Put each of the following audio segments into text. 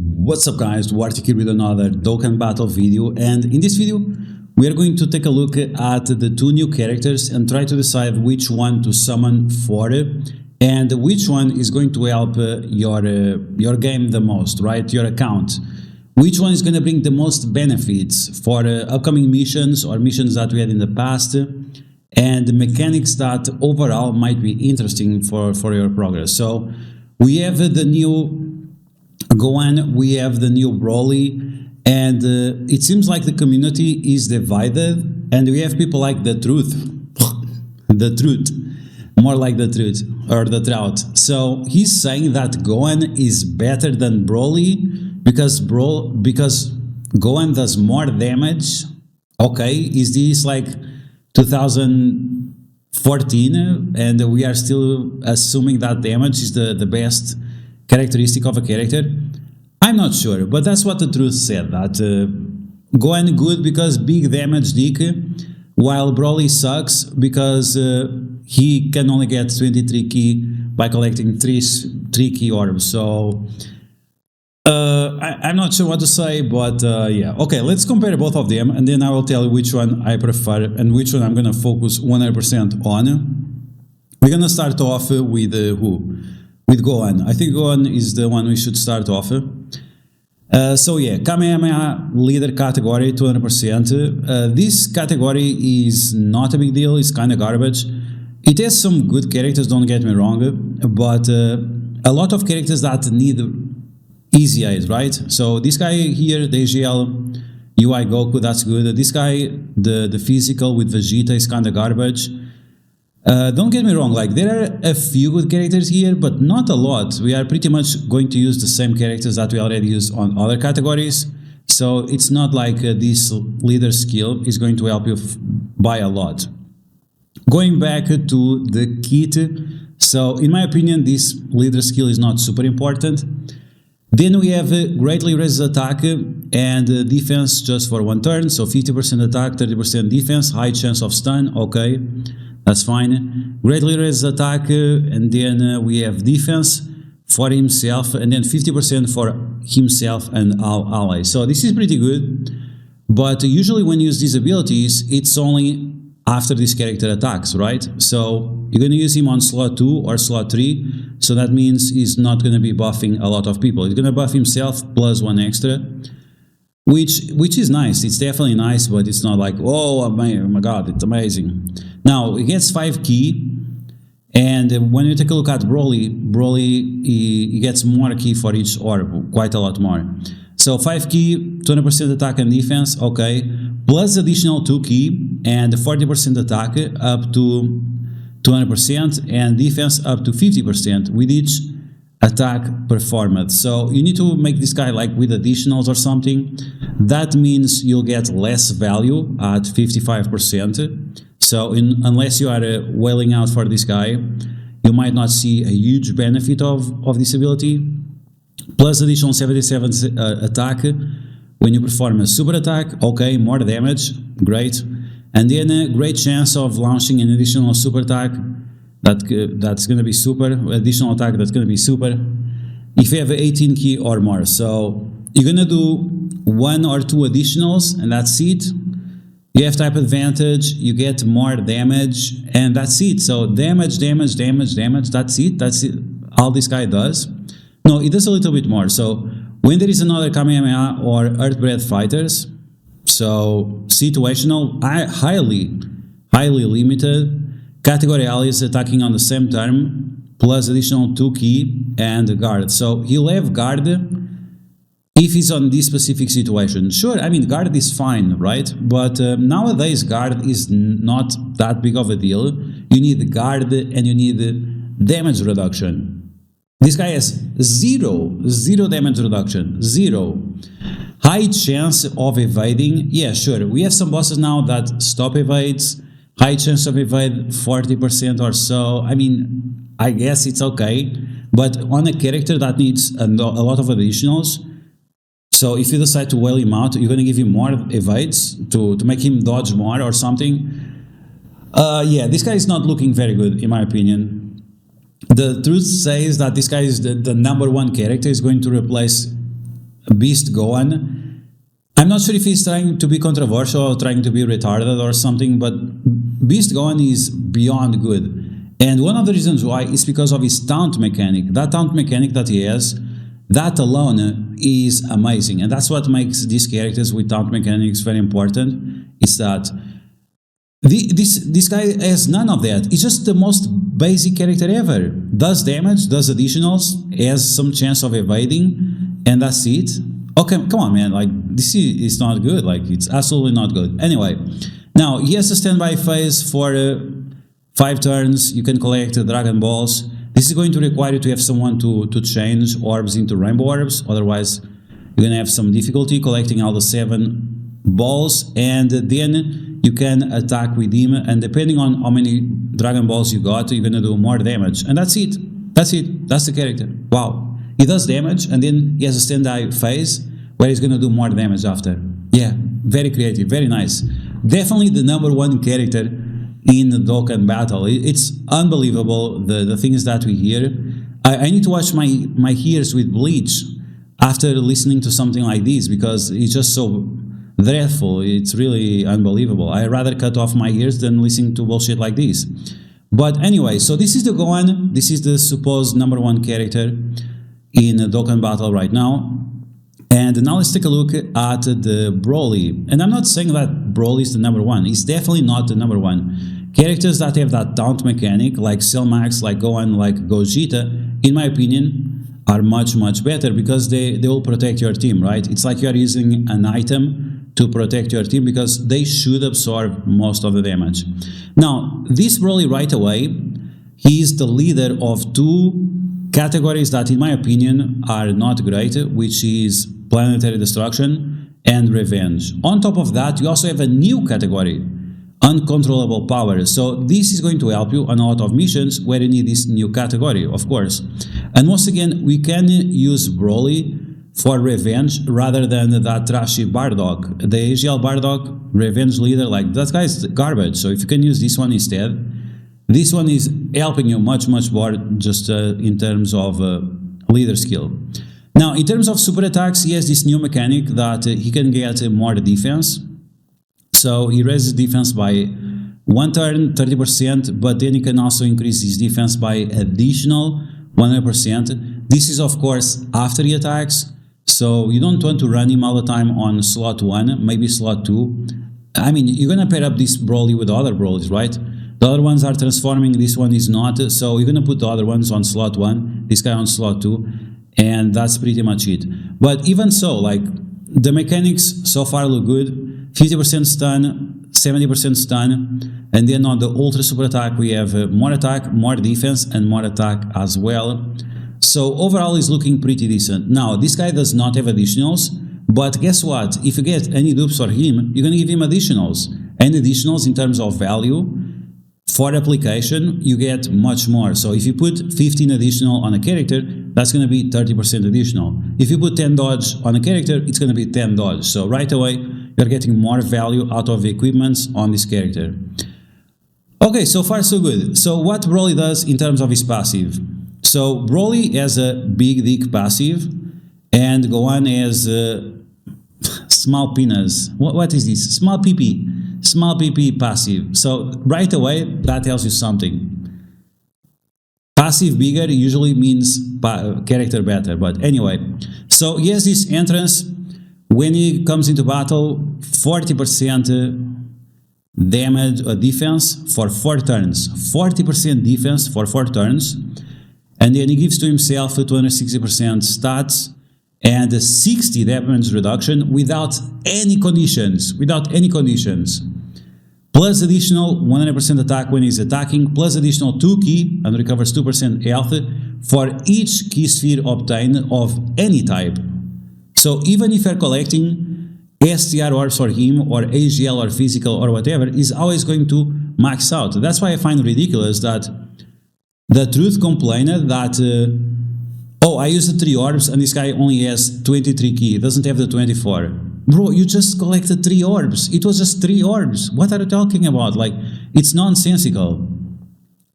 What's up guys, duarktikhq here with another Dokkan battle video, and in this video we are going to take a look at the two new characters and try to decide which one to summon for and which one is going to help your game the most, right? Your account. Which one is going to bring the most benefits for upcoming missions or missions that we had in the past, and mechanics that overall might be interesting for your progress. So we have the new GOHAN, we have the new BROLY, and it seems like the community is divided, and we have people like the truth, the truth, more like the truth, or the drought. So he's saying that GOHAN is better than BROLY because GOHAN does more damage. Okay, is this like 2014 and we are still assuming that damage is the best characteristic of a character? I'm not sure, but that's what the truth said, that GOHAN good because big damage dick, while BROLY sucks because he can only get 23 key by collecting 3 key orbs. So I'm not sure what to say, but yeah. Okay, let's compare both of them and then I will tell you which one I prefer and which one I'm gonna focus 100% on. We're gonna start off with with GOHAN. I think GOHAN is the one we should start off. So yeah, Kamehameha leader category 200%. This category is not a big deal, it's kind of garbage. It has some good characters, don't get me wrong, but a lot of characters that need easy eyes, right? So this guy here, the AGL UI Goku, that's good. This guy, the physical with Vegeta is kind of garbage. Don't get me wrong, like there are a few good characters here, but not a lot. We are pretty much going to use the same characters that we already use on other categories. So it's not like this leader skill is going to help you by a lot. Going back to the kit, so in my opinion, this leader skill is not super important. Then we have greatly raises attack and defense just for 1 turn, so 50% attack, 30% defense, high chance of stun, okay. That's fine. Greatly raises attack, and then we have defense for himself, and then 50% for himself and all allies. So this is pretty good, but usually when you use these abilities, it's only after this character attacks, right? So you're going to use him on slot 2 or slot 3, so that means he's not going to be buffing a lot of people. He's going to buff himself plus 1 extra, which is nice. It's definitely nice, but it's not like, oh my god, it's amazing. Now, he gets 5 key, and when you take a look at BROLY, he gets more key for each orb, quite a lot more. So 5 key, 20% attack and defense, okay, plus additional 2 key and 40% attack up to 200% and defense up to 50% with each attack performed. So you need to make this guy like with additionals or something. That means you'll get less value at 55%. So unless you are wailing out for this guy, you might not see a huge benefit of this ability. Plus additional 77 attack when you perform a super attack, okay, more damage, great. And then a great chance of launching an additional super attack that's going to be super, additional attack that's going to be super, if you have 18 key or more. So you're going to do 1 or 2 additionals and that's it. You have type advantage, you get more damage, and that's it. So damage, damage, damage, damage, that's it. That's it. All this guy does. No, it does a little bit more. So when there is another Kamehameha or Earthbreath fighters, so situational, highly limited, category allies attacking on the same turn, plus additional 2 key and guard. So he'll have guard if he's on this specific situation. Sure, I mean, guard is fine, right? But nowadays, guard is not that big of a deal. You need guard and you need damage reduction. This guy has zero damage reduction, 0. High chance of evading, yeah, sure. We have some bosses now that stop evades, high chance of evade 40% or so. I mean, I guess it's okay. But on a character that needs a lot of additionals, so if you decide to wail him out, you're going to give him more evades to make him dodge more or something. Yeah, this guy is not looking very good, in my opinion. The truth says that this guy is the number 1 character, is going to replace Beast Gohan. I'm not sure if he's trying to be controversial or trying to be retarded or something, but Beast Gohan is beyond good. And one of the reasons why is because of his taunt mechanic. That taunt mechanic that he has, that alone is amazing. And that's what makes these characters with taunt mechanics very important, is that this guy has none of that. He's just the most basic character ever. Does damage, does additionals, has some chance of evading, and that's it. Okay, come on, man. Like, this is not good. Like, it's absolutely not good. Anyway, now he has a standby phase for 5 turns. You can collect Dragon Balls. This is going to require you to have someone to change orbs into rainbow orbs. Otherwise, you're going to have some difficulty collecting all the 7 balls. And then you can attack with him. And depending on how many Dragon Balls you got, you're going to do more damage. And that's it. That's it. That's the character. Wow. He does damage, and then he has a standby phase where he's going to do more damage after. Yeah, very creative, very nice. Definitely the #1 character in the Dokkan battle. It's unbelievable, the things that we hear. I need to watch my ears with bleach after listening to something like this, because it's just so dreadful. It's really unbelievable. I'd rather cut off my ears than listen to bullshit like this. But anyway, so this is the Gohan. This is the supposed #1 character in the Dokkan battle right now. And now let's take a look at the BROLY. And I'm not saying that BROLY is the #1. It's definitely not the #1. Characters that have that taunt mechanic, like Cell Max, like Gohan, like Gogeta, in my opinion, are much, much better, because they will protect your team, right? It's like you're using an item to protect your team, because they should absorb most of the damage. Now, this BROLY right away, he is the leader of 2 categories that, in my opinion, are not great, which is planetary destruction and revenge. On top of that, you also have a new category, uncontrollable power. So this is going to help you on a lot of missions where you need this new category, of course. And once again, we can use BROLY for revenge rather than that trashy Bardock. The AGL Bardock, revenge leader, like, that guy's garbage. So if you can use this one instead, this one is helping you much, much more, just in terms of leader skill. Now, in terms of super attacks, he has this new mechanic that he can get more defense. So he raises defense by 1 turn, 30%, but then he can also increase his defense by additional 100%. This is, of course, after he attacks. So you don't want to run him all the time on slot 1, maybe slot 2. I mean, you're going to pair up this BROLY with other BROLYs, right? The other ones are transforming, this one is not, so you're going to put the other ones on slot 1, this guy on slot 2, and that's pretty much it. But even so, like, the mechanics so far look good. 50% stun, 70% stun, and then on the ultra super attack we have more attack, more defense, and more attack as well. So overall is looking pretty decent. Now, this guy does not have additionals, but guess what? If you get any dupes for him, you're going to give him additionals. And additionals in terms of value, for application, you get much more. So if you put 15 additional on a character, that's going to be 30% additional. If you put 10 dodge on a character, it's going to be 10 dodge. So right away, you're getting more value out of the equipments on this character. Okay, so far so good. So what BROLY does in terms of his passive? So BROLY has a big dick passive, and Gohan has small penis. What is this? Small PP. Small PP passive. So right away, that tells you something. Passive bigger usually means character better, but anyway. So he has this entrance. When he comes into battle, 40% damage or defense for 4 turns. 40% defense for 4 turns. And then he gives to himself 260% stats and a 60 damage reduction without any conditions. Without any conditions. Plus additional 100% attack when he's attacking, plus additional 2 ki and recovers 2% health for each ki sphere obtained of any type. So even if you're collecting STR orbs for him, or AGL or physical or whatever, he's always going to max out. That's why I find ridiculous that the Truth complained that oh, I used the 3 orbs and this guy only has 23 ki, doesn't have the 24. Bro, you just collected 3 orbs. It was just 3 orbs. What are you talking about? Like, it's nonsensical.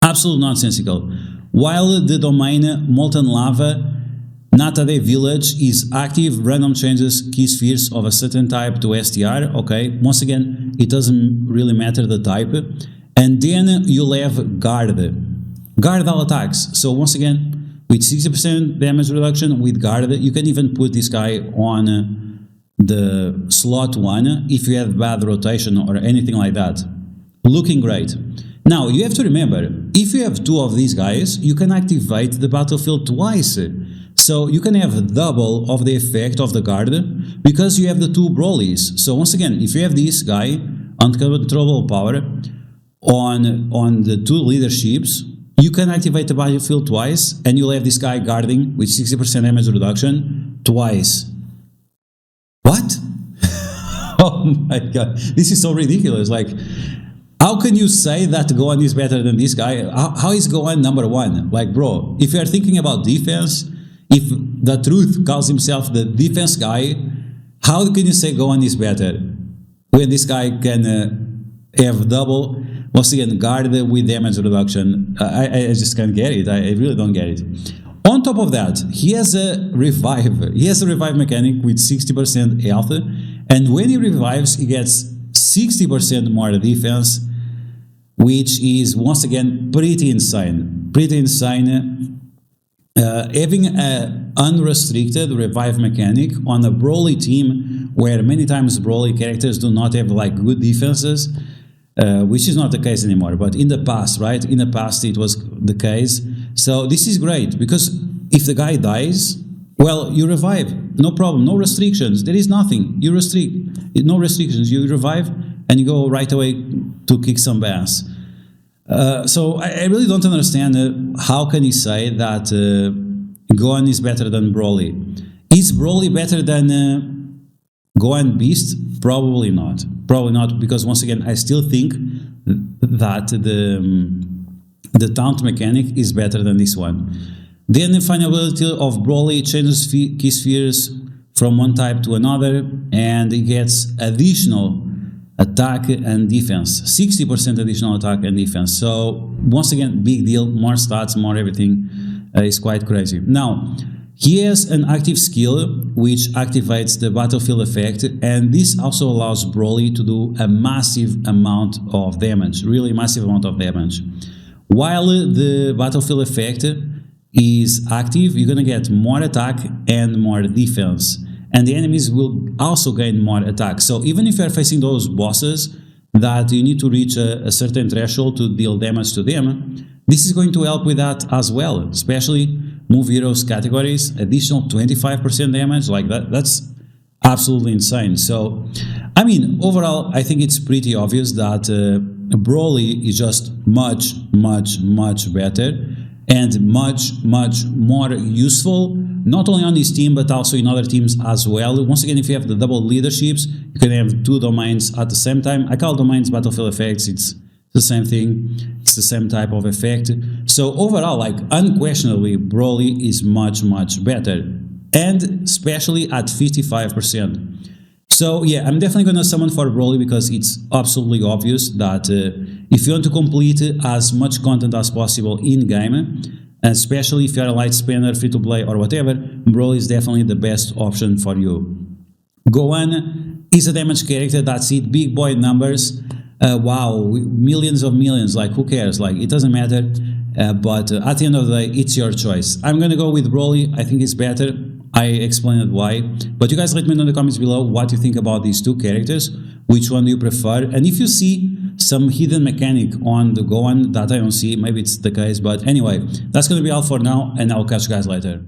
Absolute nonsensical. While the domain Molten Lava Natade Village is active, random changes key spheres of a certain type to STR, okay, once again, it doesn't really matter the type. And then you'll have guard all attacks, so once again, with 60% damage reduction with guard, you can even put this guy on the slot 1 if you have bad rotation or anything like that. Looking great. Now, you have to remember, if you have 2 of these guys, you can activate the battlefield twice. So you can have double of the effect of the guard because you have the 2 Brolys. So once again, if you have this guy, uncontrollable power, on the 2 leaderships, you can activate the battlefield twice and you'll have this guy guarding with 60% damage reduction twice. What? Oh my god, this is so ridiculous. Like, how can you say that Gohan is better than this guy? How is Gohan number 1? Like, bro, if you are thinking about defense, if the truth calls himself the defense guy, how can you say Gohan is better when this guy can have double, once again, guard with damage reduction? I just can't get it. I really don't get it. On top of that, he has a revive. He has a revive mechanic with 60% health, and when he revives, he gets 60% more defense, which is, once again, pretty insane. Pretty insane. Having an unrestricted revive mechanic on a Broly team where many times Broly characters do not have like good defenses, which is not the case anymore, but in the past, right? In the past it was the case. So this is great because if the guy dies, well, you revive, no problem, no restrictions, there is nothing, you restrict, no restrictions, you revive and you go right away to kick some ass. So I really don't understand how can he say that Gohan is better than Broly. Is Broly better than Gohan Beast? Probably not. Probably not, because once again, I still think that the taunt mechanic is better than this one. Then the final ability of Broly changes key spheres from one type to another, and it gets additional attack and defense, 60% additional attack and defense. So once again, big deal, more stats, more everything, is quite crazy. Now, he has an active skill which activates the battlefield effect, and this also allows Broly to do a massive amount of damage, really massive amount of damage. While the battlefield effect is active, you're gonna get more attack and more defense, and the enemies will also gain more attack. So even if you're facing those bosses that you need to reach a certain threshold to deal damage to them, this is going to help with that as well, especially Move Heroes categories, additional 25% damage, like that's absolutely insane. So, I mean, overall, I think it's pretty obvious that Broly is just much better and much more useful, not only on this team, but also in other teams as well. Once again, if you have the double leaderships, you can have 2 domains at the same time. I call domains battlefield effects, it's the same thing, it's the same type of effect. So overall, like, unquestionably, Broly is much better, and especially at 55%. So yeah, I'm definitely gonna summon for Broly because it's absolutely obvious that if you want to complete as much content as possible in-game, and especially if you're a light spender, free-to-play or whatever, Broly is definitely the best option for you. Gohan is a damage character, that's it, big boy numbers. Wow, millions of millions, like, who cares? Like, it doesn't matter, but at the end of the day, it's your choice. I'm gonna go with Broly. I think it's better. I explained why, but you guys let me know in the comments below what you think about these 2 characters, which one do you prefer, and if you see some hidden mechanic on the Gohan that I don't see, maybe it's the case, but anyway, that's gonna be all for now, and I'll catch you guys later.